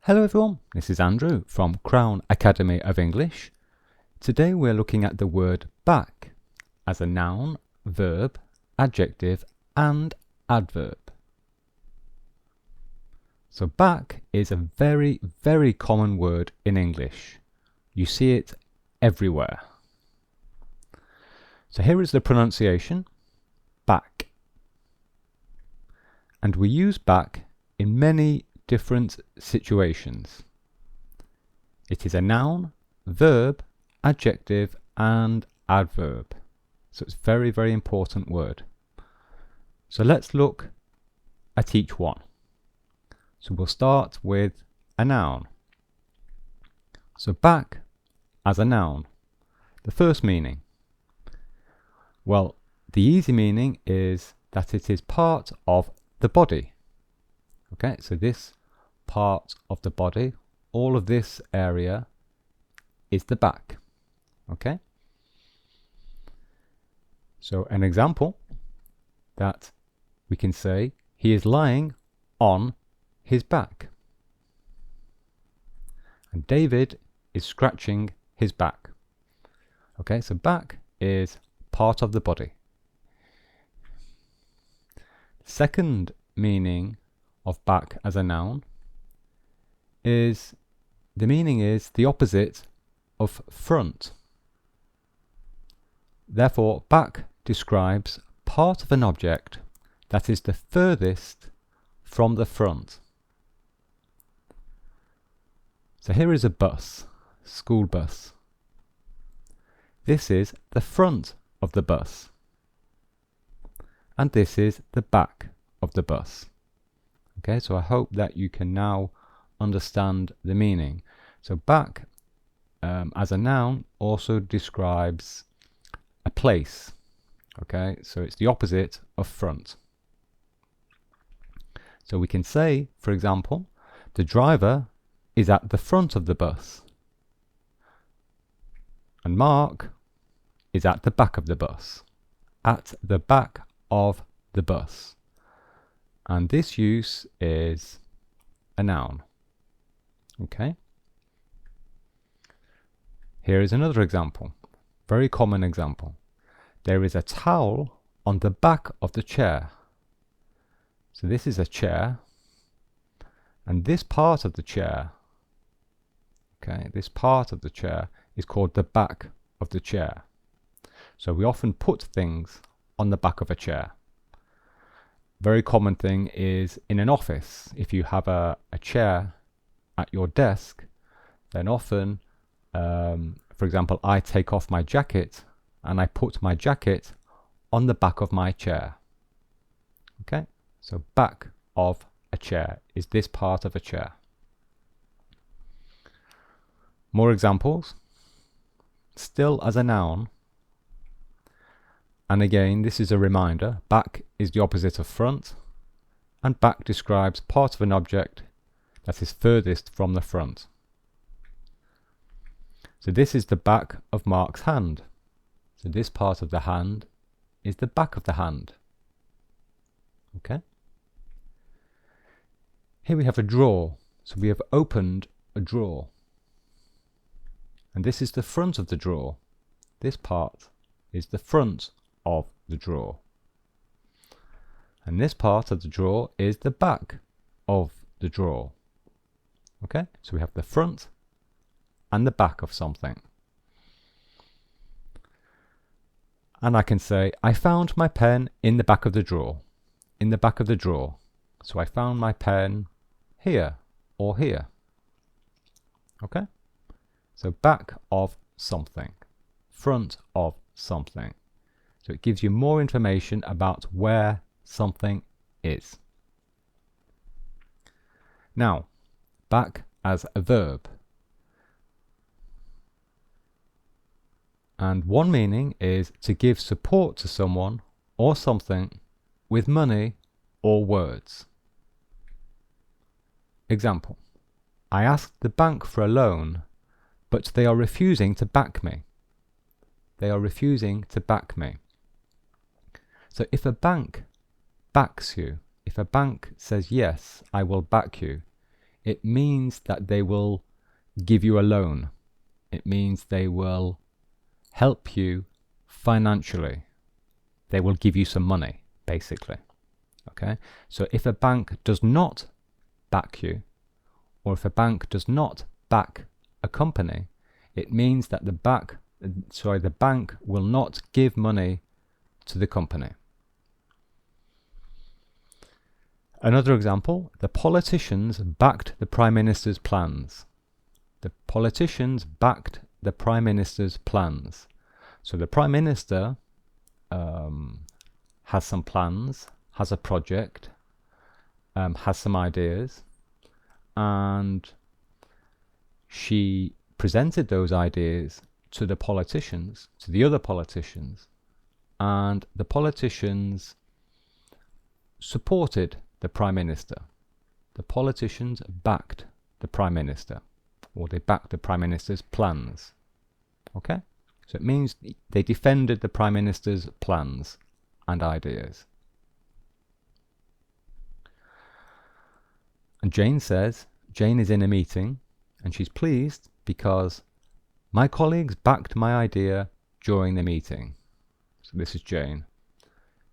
Hello everyone, this is Andrew from Crown Academy of English. Today we're looking at the word back as a noun, verb, adjective and adverb. So back is a very, very common word in English. You see it everywhere. So here is the pronunciation, back. And we use back in many different situations. It is a noun, verb, adjective and adverb. So it's a very, very important word. So let's look at each one. So we'll start with a noun. So back as a noun. The first meaning. Well, the easy meaning is that it is part of the body. Okay, so this part of the body, all of this area is the back. Okay, so an example that we can say, he is lying on his back. And David is scratching his back. Okay, so back is part of the body. Second meaning of back as a noun is the opposite of front. Therefore, back describes part of an object that is the furthest from the front. So here is a bus, school bus. This is the front of the bus. And this is the back of the bus. Okay, so I hope that you can now understand the meaning. So back as a noun also describes a place. Okay, so it's the opposite of front. So we can say, for example, the driver is at the front of the bus. And Mark is at the back of the bus. At the back of the bus. And this use is a noun. Okay. Here is another example. Very common example. There is a towel on the back of the chair. So this is a chair. And this part of the chair, okay, this part of the chair is called the back of the chair. So we often put things on the back of a chair. Very common thing is in an office. If you have a chair at your desk, then often, for example, I take off my jacket and I put my jacket on the back of my chair. Okay, so back of a chair is this part of a chair. More examples. Still as a noun. And again, this is a reminder, back is the opposite of front, and back describes part of an object that is furthest from the front. So this is the back of Mark's hand. So this part of the hand is the back of the hand. Okay. Here we have a drawer. So we have opened a drawer. And this is the front of the drawer. This part is the front of the drawer. And this part of the drawer is the back of the drawer. Okay, so we have the front and the back of something. And I can say, I found my pen in the back of the drawer. In the back of the drawer. So I found my pen here or here. Okay, so back of something, front of something. So it gives you more information about where something is. Now, back as a verb. And one meaning is to give support to someone or something with money or words. Example, I asked the bank for a loan, but they are refusing to back me. They are refusing to back me. So if a bank backs you, if a bank says, yes, I will back you, It means that they will give you a loan. It means they will help you financially. They will give you some money, basically. Okay? So if a bank does not back you, or if a bank does not back a company, it means that the bank will not give money to the company. Another example, the politicians backed the Prime Minister's plans. The politicians backed the Prime Minister's plans. So the Prime Minister has some plans, has a project, has some ideas, and she presented those ideas to the politicians, to the other politicians, and the politicians supported the Prime Minister. The politicians backed the Prime Minister, or they backed the Prime Minister's plans. Okay? So it means they defended the Prime Minister's plans and ideas. And Jane says, Jane is in a meeting and she's pleased because my colleagues backed my idea during the meeting. So this is Jane.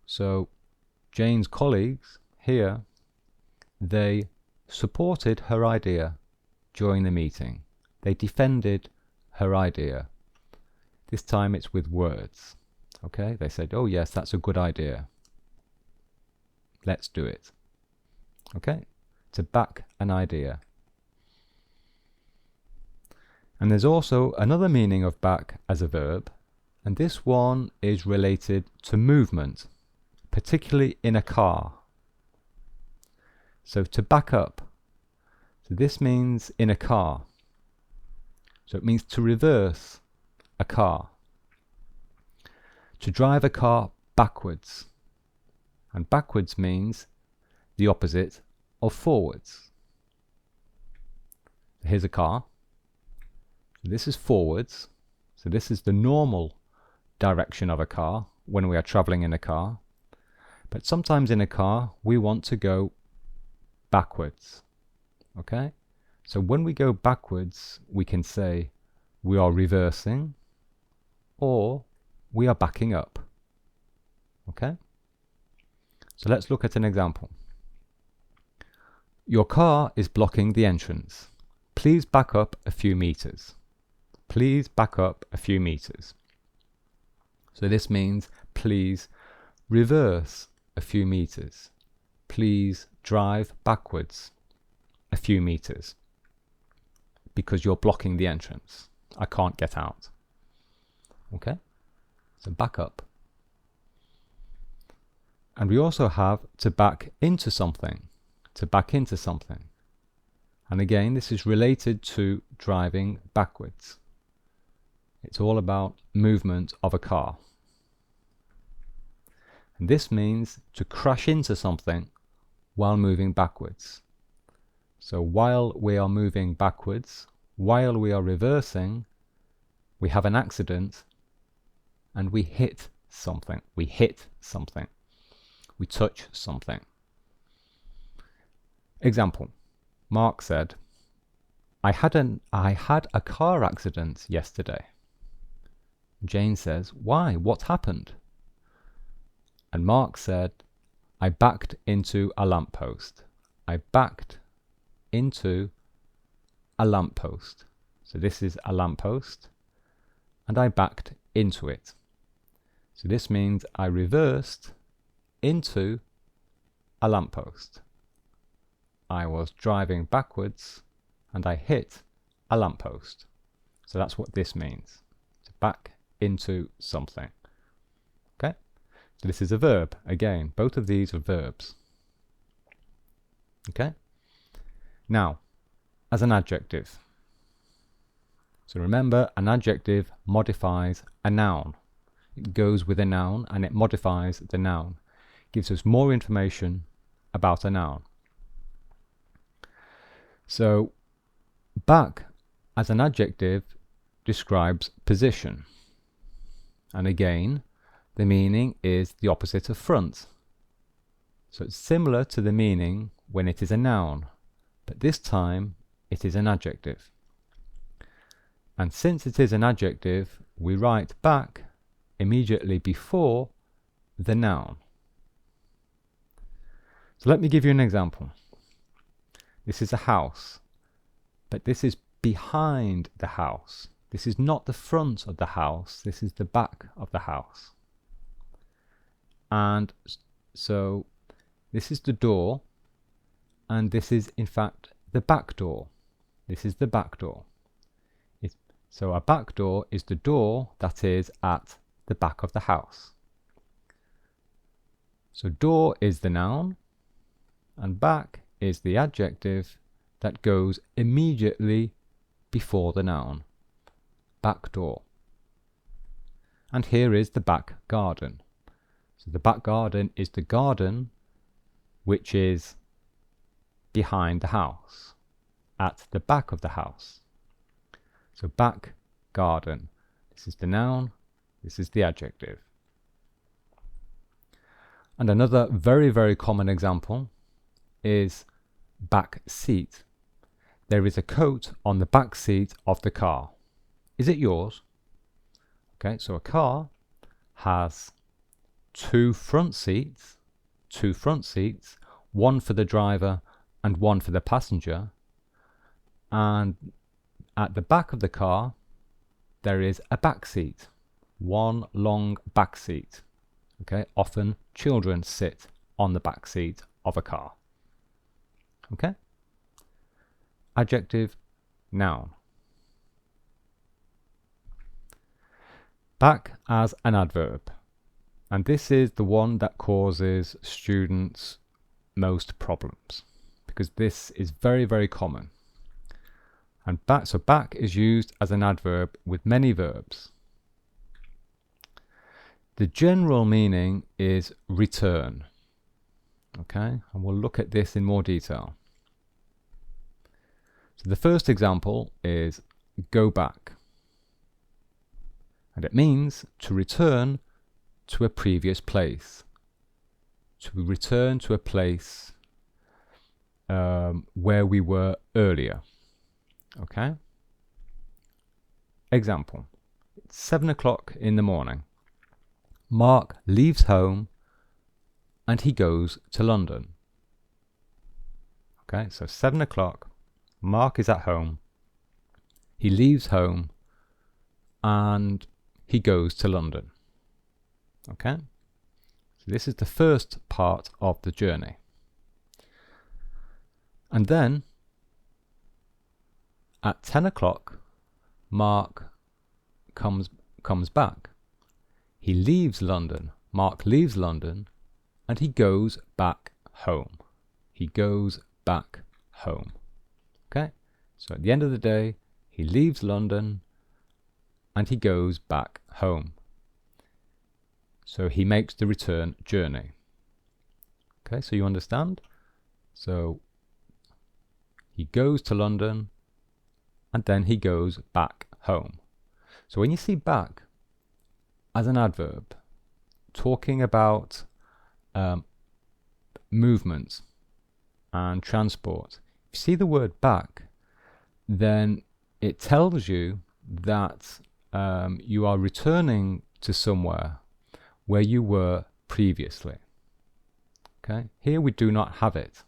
So Jane's colleagues here, they supported her idea during the meeting. They defended her idea. This time it's with words. Okay, they said, oh yes, that's a good idea. Let's do it. Okay, to back an idea. And there's also another meaning of back as a verb, and this one is related to movement, particularly in a car. So to back up. So this means in a car. So it means to reverse a car. To drive a car backwards. And backwards means the opposite of forwards. Here's a car. So this is forwards. So this is the normal direction of a car when we are traveling in a car. But sometimes in a car we want to go backwards. Okay? So when we go backwards, we can say we are reversing or we are backing up. Okay? So let's look at an example. Your car is blocking the entrance. Please back up a few meters. Please back up a few meters. So this means please reverse a few meters. Please drive backwards a few meters because you're blocking the entrance. I can't get out. Okay? So back up. And we also have to back into something. To back into something. And again, this is related to driving backwards. It's all about movement of a car. And this means to crash into something while moving backwards. So while we are moving backwards, while we are reversing, we have an accident and we hit something. We hit something. We touch something. Example. Mark said, I had a car accident yesterday. Jane says, why? What happened? And Mark said, I backed into a lamppost. I backed into a lamppost. So this is a lamppost, and I backed into it. So this means I reversed into a lamppost. I was driving backwards and I hit a lamppost. So that's what this means. To back into something. Okay? So this is a verb. Again, both of these are verbs. Okay? Now, as an adjective. So remember, an adjective modifies a noun. It goes with a noun and it modifies the noun. It gives us more information about a noun. So, back as an adjective describes position. And again, the meaning is the opposite of front. So it's similar to the meaning when it is a noun, but this time it is an adjective. And since it is an adjective, we write back immediately before the noun. So let me give you an example. This is a house, but this is behind the house. This is not the front of the house, this is the back of the house. And so this is the door, and this is in fact the back door. This is the back door. So a back door is the door that is at the back of the house. So door is the noun, and back is the adjective that goes immediately before the noun. Back door. And here is the back garden. So the back garden is the garden which is behind the house, at the back of the house. So back garden. This is the noun, this is the adjective. And another very, very common example is back seat. There is a coat on the back seat of the car. Is it yours? Okay, so a car has two front seats, one for the driver and one for the passenger. And at the back of the car, there is a back seat, one long back seat. Okay, often children sit on the back seat of a car. Okay? Adjective, noun. Back as an adverb. And this is the one that causes students most problems, because this is very, very common. And so back is used as an adverb with many verbs. The general meaning is return. Okay, and we'll look at this in more detail. So the first example is go back. And it means to return to a previous place. To return to a place where we were earlier. Okay? Example. It's 7 o'clock in the morning. Mark leaves home and he goes to London. Okay, so 7 o'clock, Mark is at home, he leaves home and he goes to London. Okay, so this is the first part of the journey. And then at 10 o'clock, Mark comes back. He leaves London, Mark leaves London, and he goes back home. He goes back home. Okay? So at the end of the day, he leaves London and he goes back home. So he makes the return journey. Okay, so you understand? So he goes to London and then he goes back home. So when you see back as an adverb, talking about movement and transport, if you see the word back, then it tells you that you are returning to somewhere where you were previously. Okay, here we do not have it.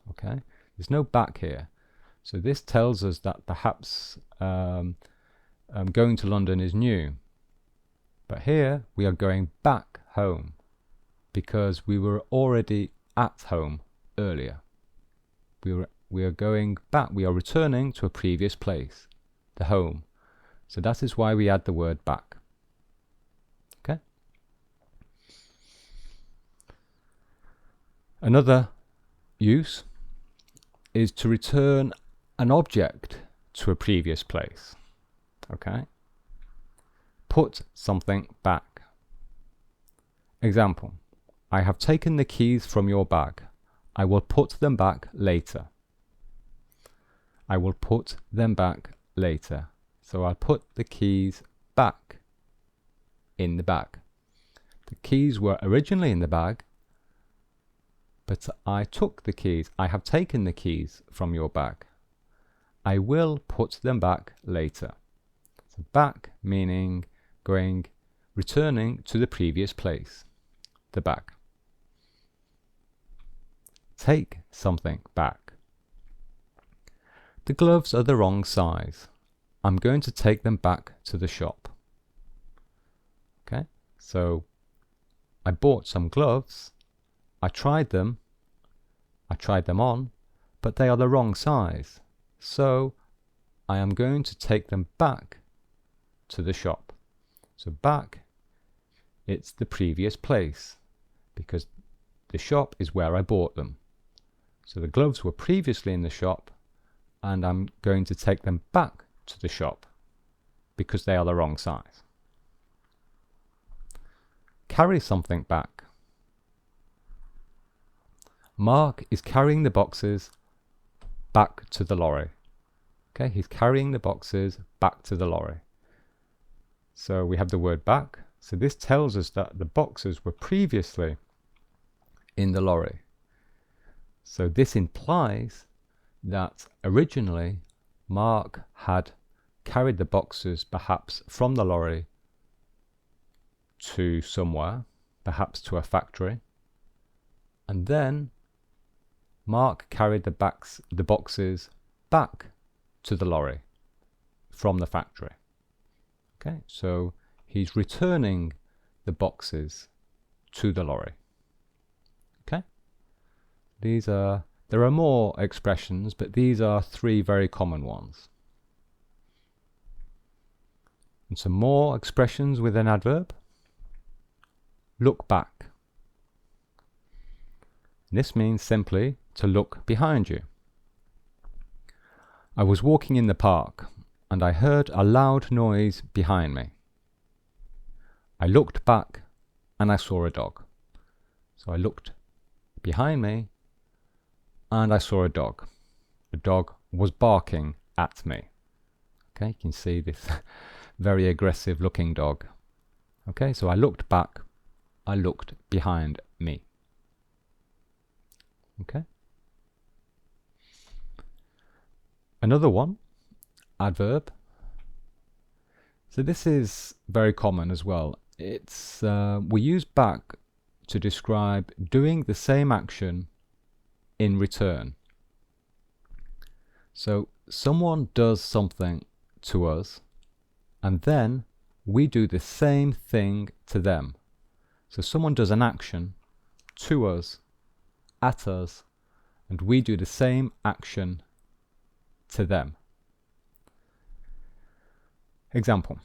Okay, there's no back here, so this tells us that perhaps going to London is new. But here we are going back home because we were already at home earlier. We are going back, we are returning to a previous place, the home. So that is why we add the word back. Okay? Another use is to return an object to a previous place. Okay? Put something back. Example. I have taken the keys from your bag. I will put them back later. I will put them back later. So I'll put the keys back in the bag. The keys were originally in the bag, but I took the keys. I have taken the keys from your bag. I will put them back later. So back meaning returning to the previous place, the bag. Take something back. The gloves are the wrong size. I'm going to take them back to the shop. Okay, so I bought some gloves. I tried them on, but they are the wrong size. So I am going to take them back to the shop. So back, it's the previous place because the shop is where I bought them. So the gloves were previously in the shop and I'm going to take them back to the shop because they are the wrong size. Carry something back. Mark is carrying the boxes back to the lorry. Okay, he's carrying the boxes back to the lorry. So we have the word back. So this tells us that the boxes were previously in the lorry. So this implies that originally Mark had carried the boxes perhaps from the lorry to somewhere, perhaps to a factory, and then Mark carried the boxes back to the lorry from the factory. Okay, so he's returning the boxes to the lorry. Okay, there are more expressions, but these are three very common ones. And some more expressions with an adverb. Look back. This means simply to look behind you. I was walking in the park and I heard a loud noise behind me. I looked back and I saw a dog. So I looked behind me and I saw a dog. The dog was barking at me. Okay, you can see this very aggressive looking dog. Okay, so I looked back, I looked behind me. Okay. Another one, adverb. So this is very common as well. It's we use back to describe doing the same action in return. So someone does something to us and then we do the same thing to them. So someone does an action to us, at us, and we do the same action to them. Example,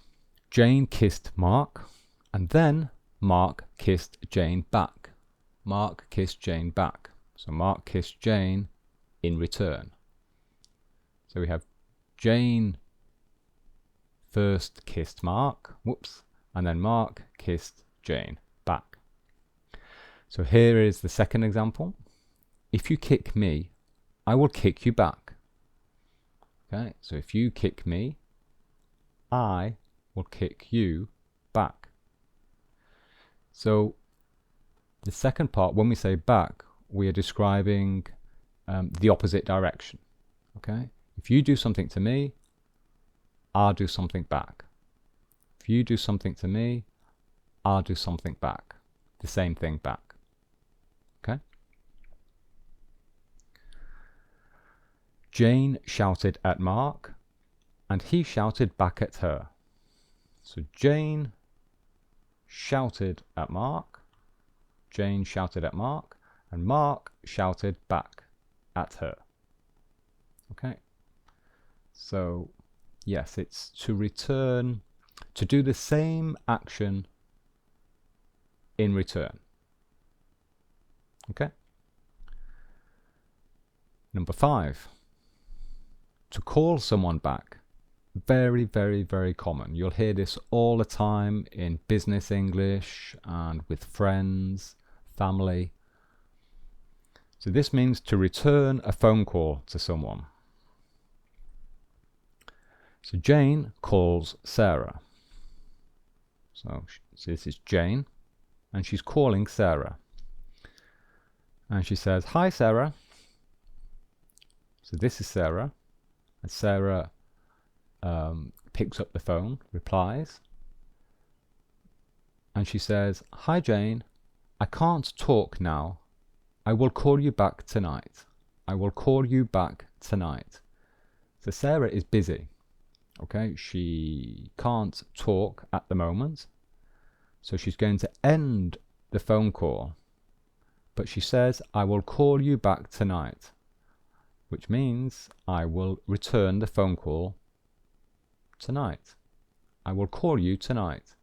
Jane kissed Mark and then Mark kissed Jane back. Mark kissed Jane back. So Mark kissed Jane in return. So we have Jane first kissed Mark, and then Mark kissed Jane back. So here is the second example. If you kick me, I will kick you back. Okay, so if you kick me, I will kick you back. So the second part, when we say back, we are describing the opposite direction. Okay, if you do something to me, I'll do something back. If you do something to me, I'll do something back. The same thing back. Okay. Jane shouted at Mark and he shouted back at her. So Jane shouted at Mark, Jane shouted at Mark, and Mark shouted back at her. Okay. So yes, it's to return, to do the same action in return. Okay. Number 5, to call someone back. Very, very, very common. You'll hear this all the time in business English and with friends, family. So this means to return a phone call to someone. So Jane calls Sarah. So this is Jane and she's calling Sarah. And she says, "Hi, Sarah." So this is Sarah. And Sarah picks up the phone, replies. And she says, "Hi, Jane. I can't talk now. I will call you back tonight. I will call you back tonight." So Sarah is busy. Okay, she can't talk at the moment. So she's going to end the phone call. But she says, "I will call you back tonight," which means I will return the phone call tonight. I will call you tonight.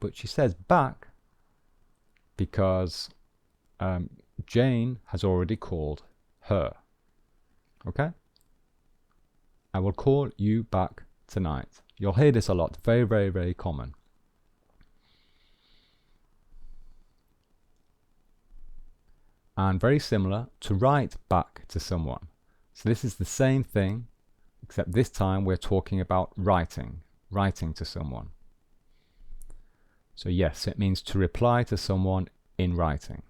But she says back because Jane has already called her. Okay? I will call you back tonight. You'll hear this a lot. Very, very, very common. And very similar to write back to someone. So this is the same thing, except this time we're talking about writing to someone. So yes, it means to reply to someone in writing.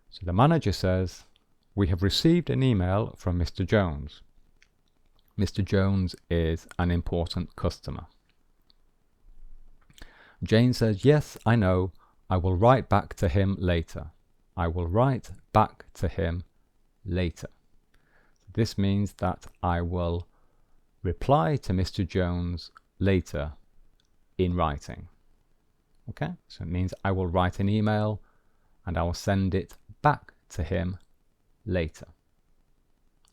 So the manager says, "We have received an email from Mr. Jones." Mr. Jones is an important customer. Jane says, "Yes, I know. I will write back to him later." I will write back to him later. This means that I will reply to Mr. Jones later in writing. Okay, so it means I will write an email and I will send it back to him later.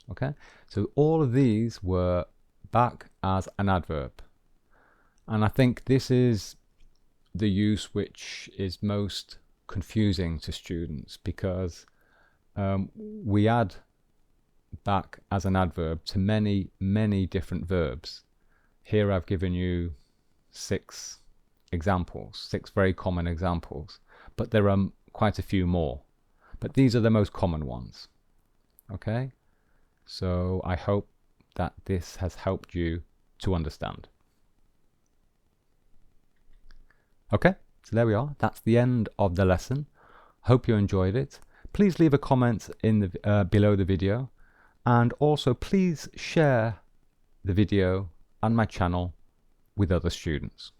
Okay, so all of these were back as an adverb. And I think this is the use which is most confusing to students, because we add back as an adverb to many different verbs. Here I've given you 6 examples, 6 very common examples, but there are quite a few more, but these are the most common ones. Okay, so I hope that this has helped you to understand. Okay, so there we are. That's the end of the lesson. Hope you enjoyed it. Please leave a comment in the below the video, and also please share the video and my channel with other students.